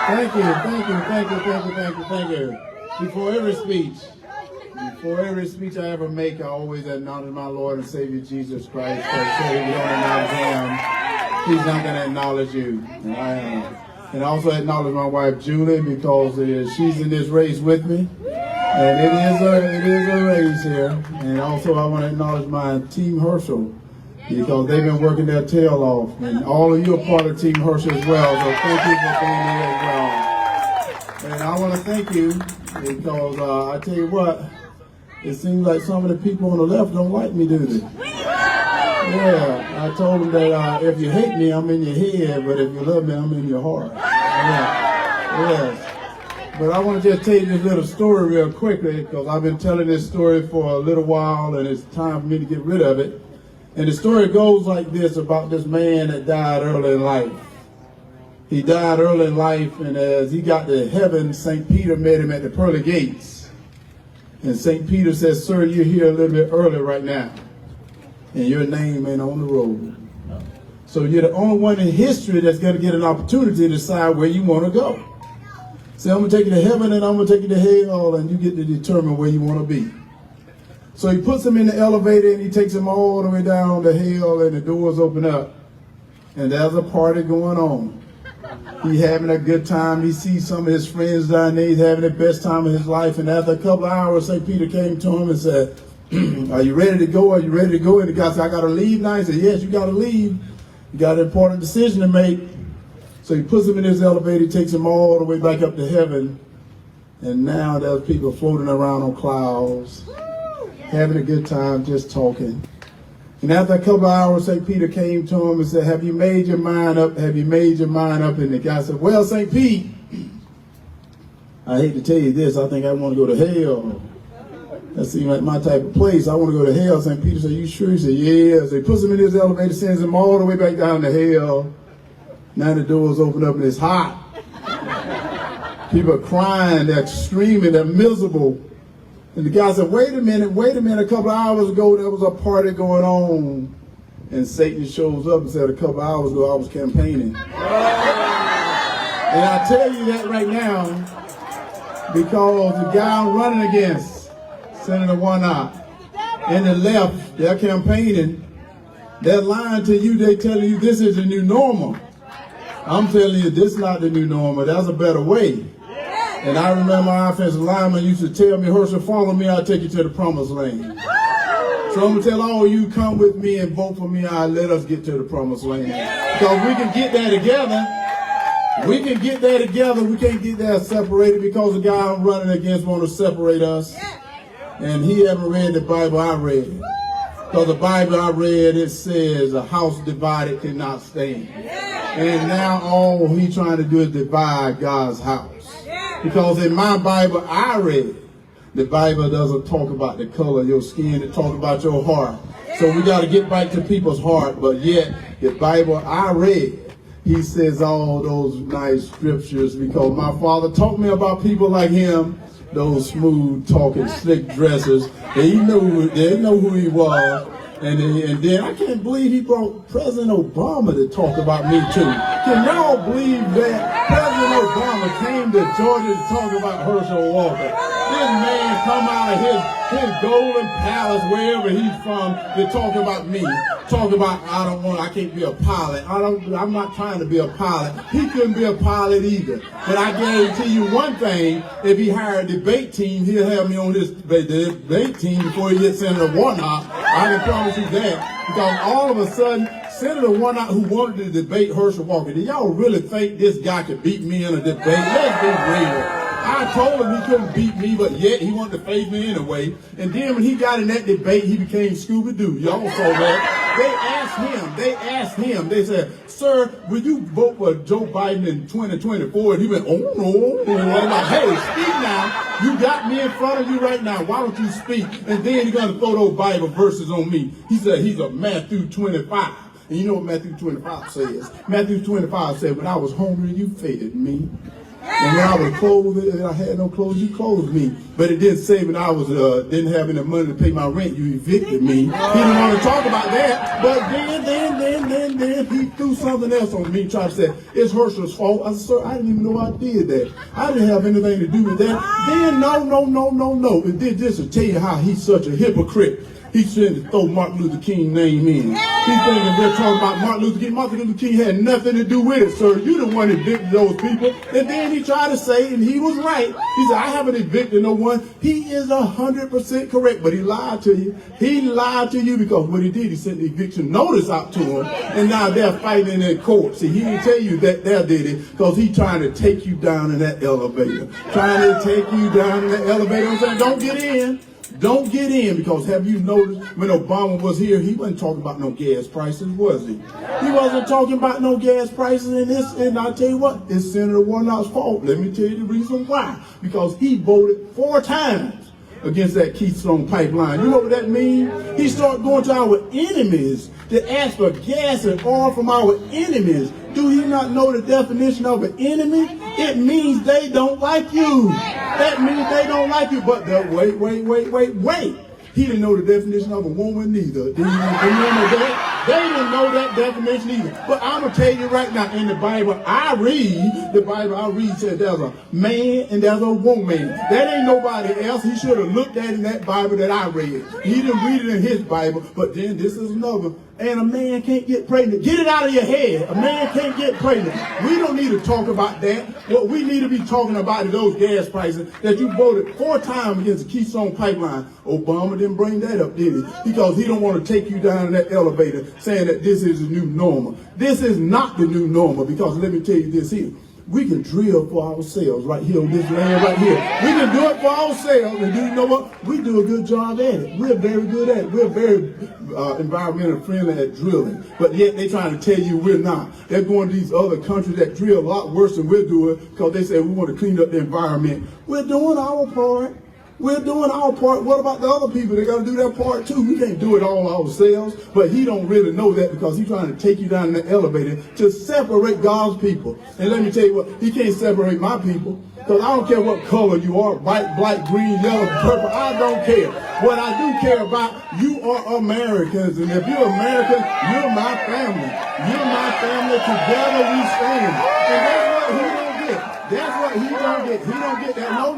Thank you, thank you, thank you, thank you, thank you, thank you. Before every speech I ever make, I always acknowledge my Lord and Savior Jesus Christ. Because if you don't acknowledge Him, He's not going to acknowledge you. And I also acknowledge my wife Julie, because she's in this race with me. And it is a race here. And also I want to acknowledge my team Herschel, because they've been working their tail off. And all of you are part of Team Herschel as well. So thank you for being here as well. And I want to thank you because I tell you what, it seems like some of the people on the left don't like me, do they? Yeah, I told them that if you hate me, I'm in your head, but if you love me, I'm in your heart. Yeah. Yes. But I want to just tell you this little story real quickly, because I've been telling this story for a little while, and it's time for me to get rid of it. And the story goes like this about this man that died early in life. He died early in life, and as he got to heaven, St. Peter met him at the pearly gates. And St. Peter says, "Sir, you're here a little bit early right now, and your name ain't on the roll. So you're the only one in history that's going to get an opportunity to decide where you want to go. Say, I'm going to take you to heaven and I'm going to take you to hell, and you get to determine where you want to be." So he puts him in the elevator and he takes him all the way down to hell, and the doors open up. And there's a party going on. He's having a good time. He sees some of his friends down there. He's having the best time of his life. And after a couple of hours, St. Peter came to him and said, "Are you ready to go? Are you ready to go?" And the guy said, "I got to leave now." He said, "Yes, you got to leave. You got an important decision to make." So he puts him in his elevator, he takes him all the way back up to heaven. And now there's people floating around on clouds, having a good time, just talking. And after a couple of hours, St. Peter came to him and said, "Have you made your mind up? Have you made your mind up?" And the guy said, "Well, St. Pete, I hate to tell you this, I think I want to go to hell. That seems like my type of place. I want to go to hell." St. Peter said, "You sure?" He said, "Yeah." So he puts him in his elevator, sends him all the way back down to hell. Now the doors open up and it's hot. People are crying, they're screaming, they're miserable. And the guy said, wait a minute, a couple of hours ago there was a party going on." And Satan shows up and said, "A couple of hours ago I was campaigning." And I tell you that right now because the guy I'm running against, Senator Warnock, and the left, they're campaigning. They're lying to you, they're telling you this is the new normal. I'm telling you, this is not the new normal. That's a better way. And I remember my offensive lineman used to tell me, "Herschel, follow me, I'll take you to the promised land." So I'm going to tell all of you, come with me and vote for me. I'll let us get to the promised land. Because we can get there together. We can get there together. We can't get there separated, because the guy I'm running against wants to separate us. And he haven't read the Bible I read. Because the Bible I read, it says a house divided cannot stand. And now all he's trying to do is divide God's house. Because in my Bible I read, the Bible doesn't talk about the color of your skin, it talks about your heart. So we got to get back to people's heart. But yet, the Bible I read, he says all those nice scriptures, because my father taught me about people like him, those smooth talking, slick dressers. They know who he was. And then I can't believe he brought President Obama to talk about me too. Can y'all believe that President Obama came to Georgia to talk about Herschel Walker? This man come out of his golden palace, wherever he's from, to talk about me. Talk about I can't be a pilot. I'm not trying to be a pilot. He couldn't be a pilot either. But I guarantee you one thing, if he hired a debate team, he'll have me on his debate team before he gets Senator Warnock. I can promise you that. Because all of a sudden, Senator Warnock, who wanted to debate Herschel Walker, do y'all really think this guy could beat me in a debate? Let's be real. I told him he couldn't beat me, but yet he wanted to face me anyway. And then when he got in that debate, he became Scooby-Doo. Y'all saw that. They asked him, they said, "Sir, will you vote for Joe Biden in 2024? And he went, "Oh, no." And I'm like, "Hey, speak now. You got me in front of you right now. Why don't you speak?" And then you're going to throw those Bible verses on me. He said he's a Matthew 25. And you know what Matthew 25 says? Matthew 25 said, "When I was hungry, you fed me. And when I was clothed and I had no clothes, you clothed me. But it didn't say when I was didn't have any money to pay my rent, you evicted me. He didn't want to talk about that. But then he threw something else on me, trying to say it's Herschel's fault. I said, sir, I didn't even know I did that. I didn't have anything to do with that. Then no. And then just to tell you how he's such a hypocrite. He's trying to throw Martin Luther King's name in. He's thinking we're talking about Martin Luther King. Martin Luther King had nothing to do with it, sir. You the one that evicted those people. And then he tried to say, and he was right. He said, I haven't evicted no one. He is 100% correct, but he lied to you. He lied to you because what he did, he sent the eviction notice out to him, and now they're fighting in court. See, he didn't tell you that they did it because he's trying to take you down in that elevator. Trying to take you down in that elevator. I'm saying, don't get in. Don't get in, because have you noticed when Obama was here, he wasn't talking about no gas prices, was he? He wasn't talking about no gas prices in this, and I'll tell you what, it's Senator Warnock's fault. Let me tell you the reason why. Because he voted 4 times against that Keystone pipeline. You know what that means? He started going to our enemies to ask for gas and oil from our enemies. Do he not know the definition of an enemy? It means they don't like you. That means they don't like you. But wait. He didn't know the definition of a woman neither. Did he know that? They didn't know that definition either. But I'm going to tell you right now, in the Bible I read said there's a man and there's a woman. That ain't nobody else. He should have looked at in that Bible that I read. He didn't read it in his Bible, but then this is another. And a man can't get pregnant. Get it out of your head. A man can't get pregnant. We don't need to talk about that. What we need to be talking about is those gas prices that you voted 4 times against the Keystone pipeline. Obama didn't bring that up, did he? Because he don't want to take you down in that elevator saying that this is the new normal. This is not the new normal, because let me tell you this here. We can drill for ourselves right here on this land right here. We can do it for ourselves, and do you know what? We do a good job at it. We're very good at it. We're very environmentally friendly at drilling, but yet they're trying to tell you we're not. They're going to these other countries that drill a lot worse than we're doing because they say we want to clean up the environment. We're doing our part. We're doing our part. What about the other people? They got to do their part too. We can't do it all ourselves. But he don't really know that, because he's trying to take you down in the elevator to separate God's people. And let me tell you what, he can't separate my people. Because I don't care what color you are, white, black, green, yellow, purple. I don't care. What I do care about, you are Americans. And if you're American, you're my family. You're my family. Together we stand. And that's what he don't get. That's what he don't get. He don't get that. No.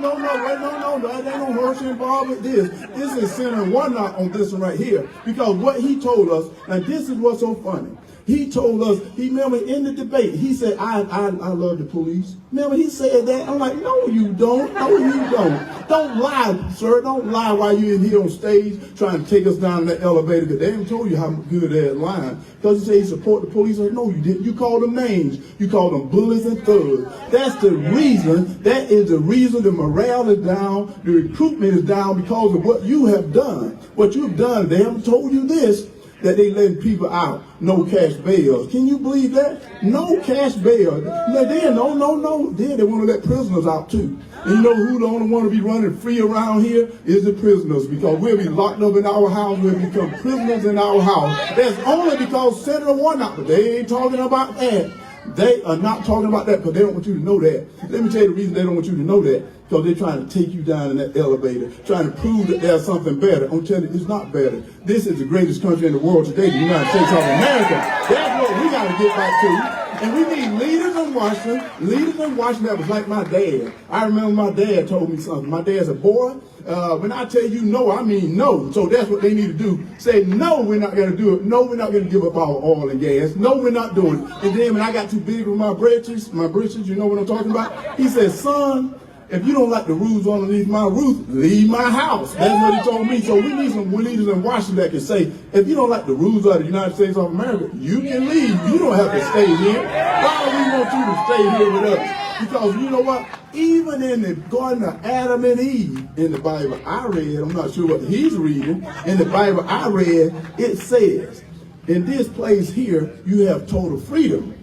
There ain't no Herschel involved with this. This is Senator Warnock on this one right here. Because what he told us, and this is what's so funny. He told us, remember in the debate, he said, I love the police. Remember, he said that? I'm like, no, you don't. No, you don't. Don't lie, sir. Don't lie while you're in here on stage trying to take us down in that elevator, because they haven't told you how good they're lying. Because you say you support the police. Like, no, you didn't. You called them names. You called them bullies and thugs. That's the reason. That is the reason the morale is down. The recruitment is down because of what you have done. What you've done, they haven't told you this, that they letting people out, no cash bail. Can you believe that? No cash bail. Then, no. Then they want to let prisoners out too. And you know who the only one to be running free around here is the prisoners, because we'll be locked up in our house. We'll become prisoners in our house. That's only because Senator Warnock, but they ain't talking about that. They are not talking about that because they don't want you to know that. Let me tell you the reason they don't want you to know that. Because they're trying to take you down in that elevator, trying to prove that there's something better. I'm telling you, it's not better. This is the greatest country in the world today, the United States of America. That's what we got to get back to. And we need leaders in Washington. Leaders in Washington that was like my dad. I remember my dad told me something. My dad's a boy. When I tell you no, I mean no. So that's what they need to do. Say, no, we're not going to do it. No, we're not going to give up our oil and gas. No, we're not doing it. And then when I got too big with my britches, you know what I'm talking about? He said, son, if you don't like the rules underneath my roof, leave my house. That's what he told me. So we need some leaders in Washington that can say, if you don't like the rules of the United States of America, you can leave. You don't have to stay here. Why do we want you to stay here with us? Because you know what? Even in the Garden of Adam and Eve, in the Bible I read, I'm not sure what he's reading, in the Bible I read, it says, in this place here, you have total freedom.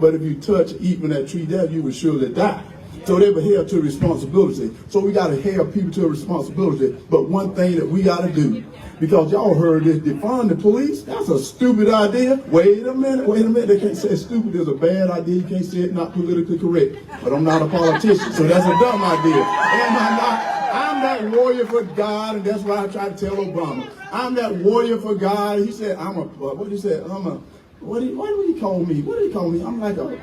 But if you touch, eat from that tree there, you will surely die. So they were held to responsibility. So we got to hold people to a responsibility. But one thing that we got to do, because y'all heard this, defund the police, that's a stupid idea. Wait a minute. They can't say stupid is a bad idea. You can't say it's not politically correct. But I'm not a politician, so that's a dumb idea. Am I not? I'm that warrior for God, and that's what I try to tell Obama. I'm that warrior for God. He said, what do he call me? What do he call me? I'm like a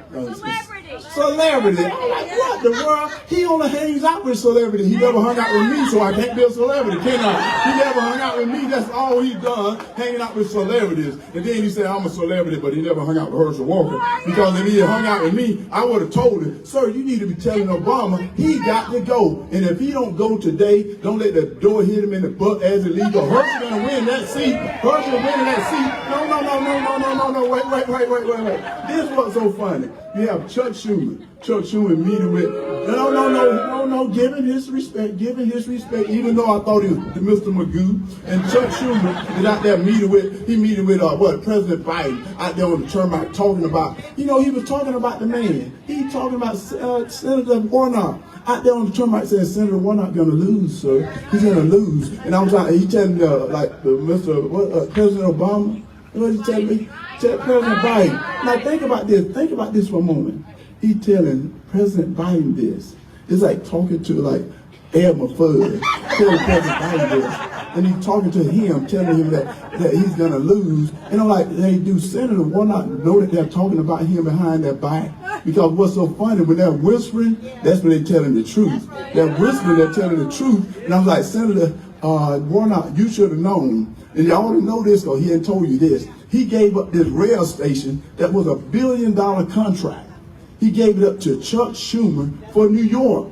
celebrity. I'm like, what the world? He only hangs out with celebrities. He never hung out with me, so I can't be a celebrity, can I? He never hung out with me. That's all he done, hanging out with celebrities. And then he said, I'm a celebrity, but he never hung out with Herschel Walker. Because if he had hung out with me, I would have told him, sir, you need to be telling Obama he got to go. And if he don't go today, don't let the door hit him in the butt as it leaves. Herschel gonna win that seat. Herschel winning that seat. No. Wait. This was so funny. You have Chuck Schumer meeting with, no, giving his respect, even though I thought he was Mr. Magoo. And Chuck Schumer is out there meeting with President Biden out there on the turnpike talking about, he was talking about the man. He talking about Senator Warnock out there on the turnpike saying, Senator Warnock gonna lose, sir. He's gonna lose. And I was like, he telling President Obama, what did he tell me? Tell President Biden. Now think about this for a moment. He telling President Biden this. It's like talking to like Elmer Fudd, telling President Biden this. And he's talking to him, telling him that he's gonna lose. And I'm like, hey, do Senator Warnock know that they're talking about him behind their back? Because what's so funny, when they're whispering, that's when they're telling the truth. They're whispering, they're telling the truth. And I was like, Senator Warnock, you should have known. And y'all already know this because he had told you this. He gave up this rail station that was $1 billion contract. He gave it up to Chuck Schumer for New York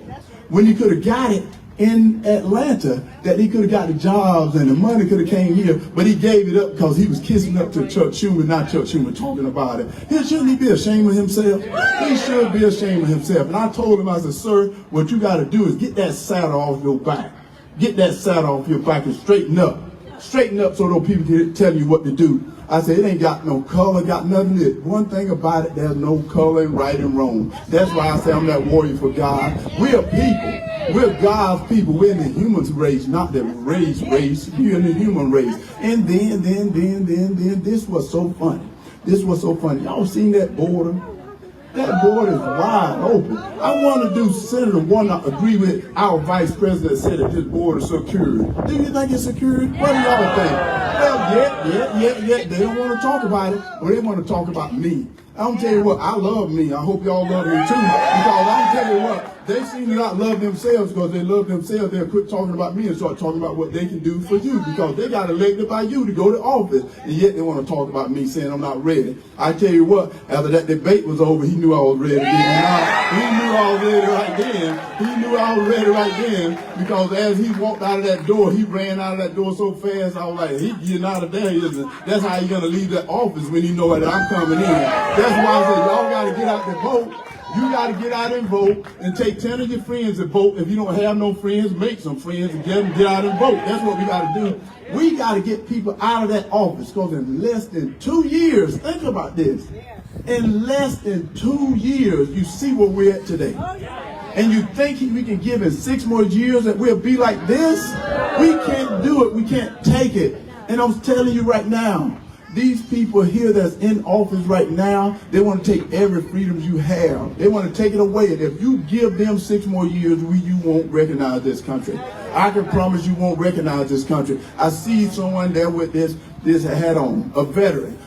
when he could have got it in Atlanta, that he could have got the jobs and the money could have came here, but he gave it up because he was kissing up to Chuck Schumer, not Chuck Schumer talking about it. Shouldn't he be ashamed of himself? He should be ashamed of himself. And I told him, I said, sir, what you got to do is get that saddle off your back. Get that saddle off your back and straighten up. Straighten up so those people can tell you what to do. I said, it ain't got no color, got nothing in it. One thing about it, there's no color in right and wrong. That's why I say I'm that warrior for God. We're people. We're God's people. We're in the human race, not the race. We're in the human race. And then, this was so funny. Y'all seen that border? That border is wide open. I want to do Senator Warnock agree with our vice president said that this border is secured. Do you think it's secured? What do y'all think? Well, yeah. They don't want to talk about it, but they want to talk about me. I'm tell you what, I love me. I hope y'all love me too. Because I'm tell you what, they seem to not love themselves because they love themselves. They'll quit talking about me and start talking about what they can do for you because they got elected by you to go to office. And yet they want to talk about me saying I'm not ready. I tell you what, after that debate was over, he knew I was ready. He knew I was ready right then because as he walked out of that door, he ran out of that door so fast. I was like, he getting out of there. That's how he's going to leave that office when he know that I'm coming in. That's why I said, y'all got to get out and vote. You got to get out and vote and take 10 of your friends and vote. If you don't have no friends, make some friends and get out and vote. That's what we got to do. We got to get people out of that office because in less than 2 years, think about this. In less than 2 years, you see where we're at today. And you think we can give in 6 more years that we'll be like this? We can't do it. We can't take it. And I'm telling you right now, these people here that's in office right now, they want to take every freedom you have. They want to take it away. And if you give them 6 more years, you won't recognize this country. I can promise you won't recognize this country. I see someone there with this hat on, a veteran.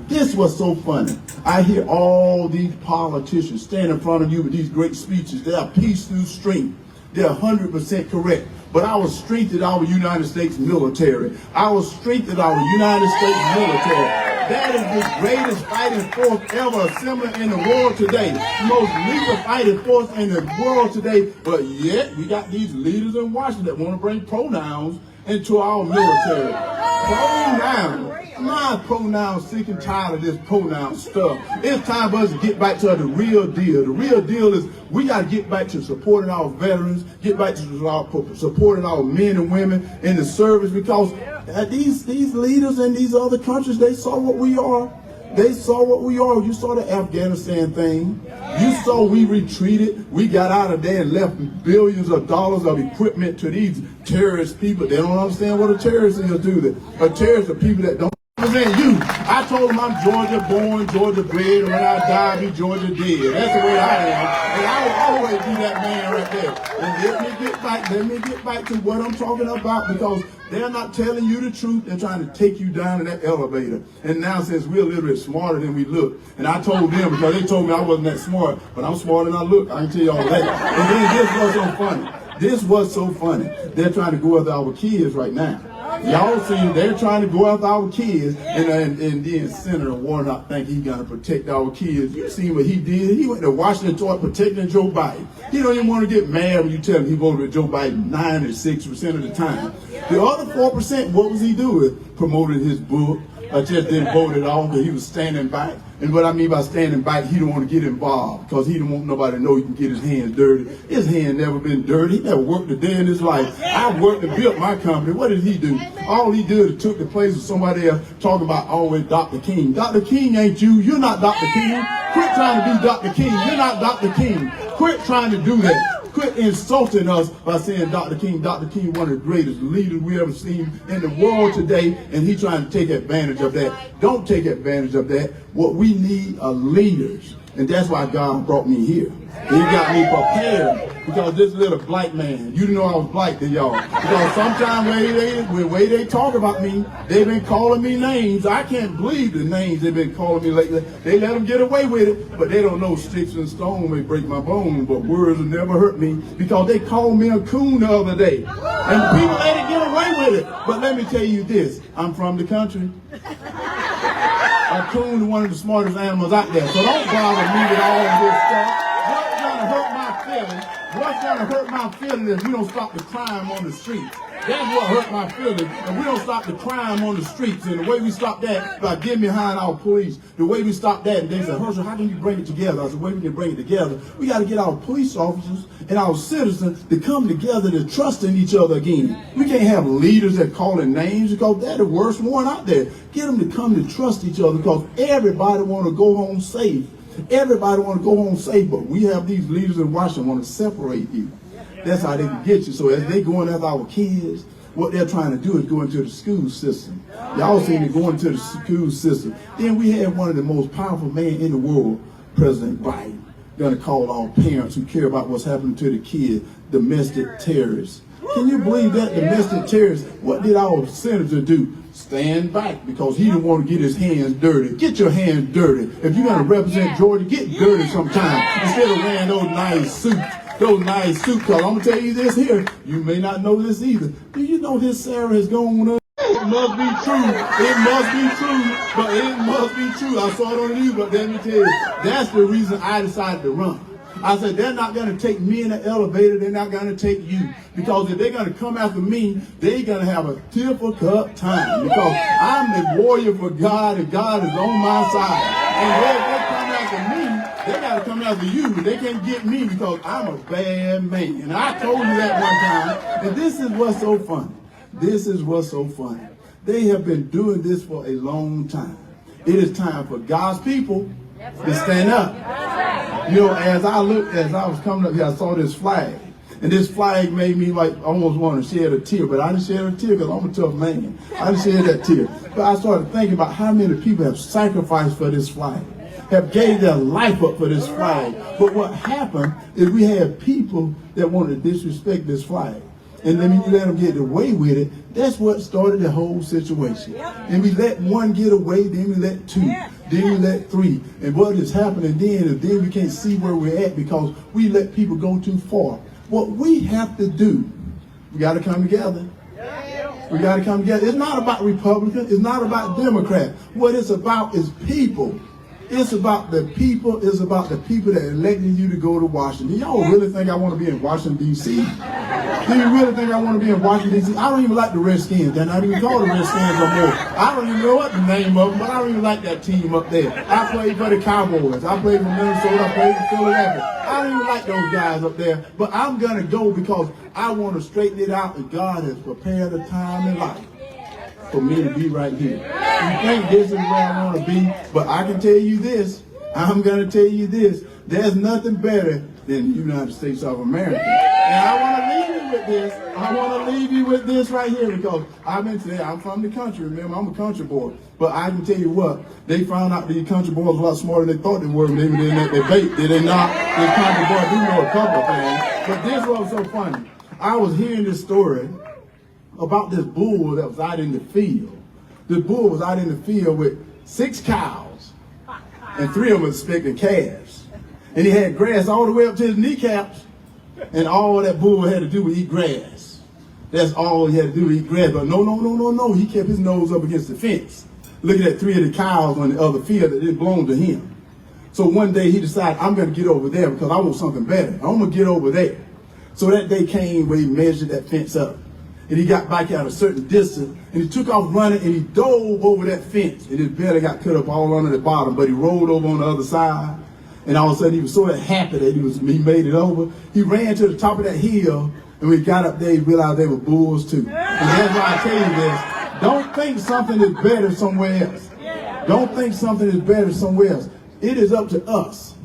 This was so funny. I hear all these politicians stand in front of you with these great speeches. They are peace through strength. They're 100% correct. But our strength is our United States military. Our strength is our United States military. That is the greatest fighting force ever assembled in the world today. The most lethal fighting force in the world today. But yet, we got these leaders in Washington that want to bring pronouns into our military. Pronouns. I'm pronoun sick and tired of this pronoun stuff. It's time for us to get back to the real deal. The real deal is we got to get back to supporting our veterans, get back to supporting our men and women in the service because these leaders in these other countries, they saw what we are. They saw what we are. You saw the Afghanistan thing. You saw we retreated. We got out of there and left billions of dollars of equipment to these terrorist people. They don't understand what a terrorist is, do they? A terrorist are people that don't understand you. I told them I'm Georgia born, Georgia bred, and when I die, I'll be Georgia dead. That's the way I am. And I will always be that man right there. And let me get back to what I'm talking about, because they're not telling you the truth. They're trying to take you down in that elevator. And now, since we're a little bit smarter than we look, and I told them, because they told me I wasn't that smart, but I'm smarter than I look. I can tell you all that. And then this was so funny. This was so funny. They're trying to go after our kids right now. Y'all seen they're trying to go after our kids, and then Senator Warnock think he's gonna protect our kids. You seen what he did? He went to Washington toward protecting Joe Biden. He don't even want to get mad when you tell him he voted with Joe Biden 96% of the time. The other 4%, what was he doing? Promoted his book. I just didn't vote at all because he was standing back. And what I mean by standing back, he don't want to get involved because he don't want nobody to know he can get his hands dirty. His hand never been dirty. He never worked a day in his life. I worked and built my company. What did he do? All he did is took the place of somebody else talking about always Dr. King. Dr. King ain't you. You're not Dr. King. Quit trying to be Dr. King. You're not Dr. King. Quit trying to do that. Quit insulting us by saying Dr. King. Dr. King, one of the greatest leaders we ever seen in the world today, and he's trying to take advantage of that. Don't take advantage of that. What we need are leaders, and that's why God brought me here. He got me prepared because this little black man, you didn't know I was black, did y'all? Because sometimes the way they talk about me, they've been calling me names. I can't believe the names they've been calling me lately. They let them get away with it, but they don't know sticks and stones may break my bones, but words will never hurt me, because they called me a coon the other day. And people let it get away with it. But let me tell you this, I'm from the country. A coon is one of the smartest animals out there, so don't bother me with all of this stuff. What's gonna hurt my feelings? What's gonna hurt my feelings if we don't stop the crime on the streets? That's what hurt my feelings. And we don't stop the crime on the streets. And the way we stop that by getting behind our police, the way we stop that, and they said, Herschel, how can you bring it together? I said, the way we can bring it together, we got to get our police officers and our citizens to come together to trust in each other again. We can't have leaders that calling names, because they're the worst one out there. Get them to come to trust each other, because everybody want to go home safe. Everybody want to go home safe, but we have these leaders in Washington want to separate you. That's how they can get you. So as they going after our kids, what they're trying to do is go into the school system. Y'all seen it going into the school system. Then we had one of the most powerful men in the world, President Biden, going to call our parents who care about what's happening to the kids, domestic terrorists. Can you believe that? Domestic terrorists. What did our senator do? Stand back, because he didn't want to get his hands dirty. Get your hands dirty. If you're going to represent Georgia, get dirty sometime instead of wearing those nice suits. Those nice suits. Because I'm going to tell you this here. You may not know this either. Do you know his Sarah has gone up? It must be true. It must be true. But it must be true. I saw it on the news, but let me tell you, that's the reason I decided to run. I said, they're not going to take me in the elevator. They're not going to take you. Because if they're going to come after me, they're going to have a difficult time. Because I'm the warrior for God, and God is on my side. And if they come after me, they got to come after you. They can't get me, because I'm a bad man. And I told you that one time. And this is what's so funny. This is what's so funny. They have been doing this for a long time. It is time for God's people to stand up. You know, as I was coming up here, I saw this flag. And this flag made me like almost want to shed a tear. But I didn't shed a tear because I'm a tough man. I didn't shed that tear. But I started thinking about how many people have sacrificed for this flag, have gave their life up for this flag. But what happened is we had people that wanted to disrespect this flag. And then you let them get away with it. That's what started the whole situation. And we let one get away, then we let two, then we let three. And what is happening then is then we can't see where we're at, because we let people go too far. What we have to do, we got to come together. We got to come together. It's not about Republicans. It's not about Democrats. What it's about is people. It's about the people. It's about the people that elected you to go to Washington. Y'all really think I want to be in Washington, D.C.? Do you really think I want to be in Washington, D.C.? I don't even like the Redskins. They're not even called the Redskins no more. I don't even know what the name of them, but I don't even like that team up there. I played for the Cowboys. I played for Minnesota. I played for Philadelphia. I don't even like those guys up there. But I'm going to go because I want to straighten it out, and God has prepared a time in life for me to be right here. You think this is where I want to be, but I can tell you this. I'm going to tell you this. There's nothing better than the United States of America. And I want to leave you with this. I want to leave you with this right here because I'm from the country, remember, I'm a country boy. But I can tell you what, they found out these country boys were a lot smarter than they thought they were when they were in that debate. Did they not? These country boys do know a couple of things. But this was so funny. I was hearing this story about this bull that was out in the field. This bull was out in the field with 6 cows, and 3 of them were expecting calves. And he had grass all the way up to his kneecaps, and all that bull had to do was eat grass. That's all he had to do was eat grass. But no, he kept his nose up against the fence, looking at 3 of the cows on the other field that didn't belong to him. So one day he decided, I'm going to get over there because I want something better. I'm going to get over there. So that day came where he measured that fence up. And he got back at a certain distance, and he took off running, and he dove over that fence. And his belly got cut up all under the bottom, but he rolled over on the other side. And all of a sudden, he was so happy that he made it over. He ran to the top of that hill, and when he got up there, he realized they were bulls too. And that's why I tell you this. Don't think something is better somewhere else. Don't think something is better somewhere else. It is up to us.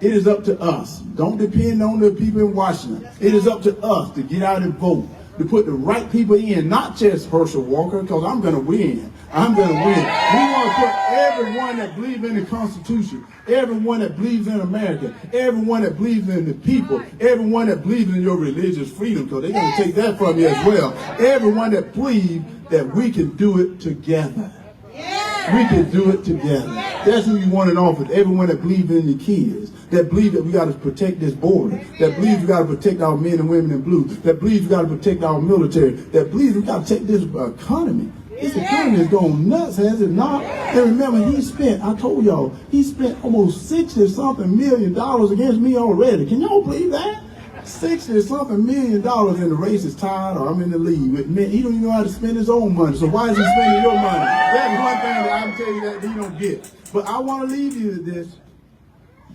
It is up to us. Don't depend on the people in Washington. It is up to us to get out and vote, to put the right people in, not just Herschel Walker, because I'm going to win. I'm going to win. We want to put everyone that believes in the Constitution, everyone that believes in America, everyone that believes in the people, everyone that believes in your religious freedom, because they're going to take that from you as well. Everyone that believes that we can do it together. We can do it together. That's who you want in office. Everyone that believes in the kids, that believe that we got to protect this border, that believes we got to protect our men and women in blue, that believes we got to protect our military, that believes we got to take this economy. This economy is going nuts, has it not? And remember, I told y'all, he spent almost $60-something million against me already. Can y'all believe that? $60-something million, and the race is tied, or I'm in the lead with men. He don't even know how to spend his own money. So why is he spending your money? That's one thing that I can tell you that he don't get. But I want to leave you with this.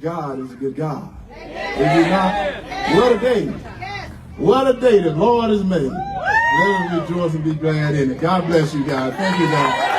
God is a good God. Is he not? What a day. What a day the Lord has made. Let us rejoice and be glad in it. God bless you guys. Thank you, God.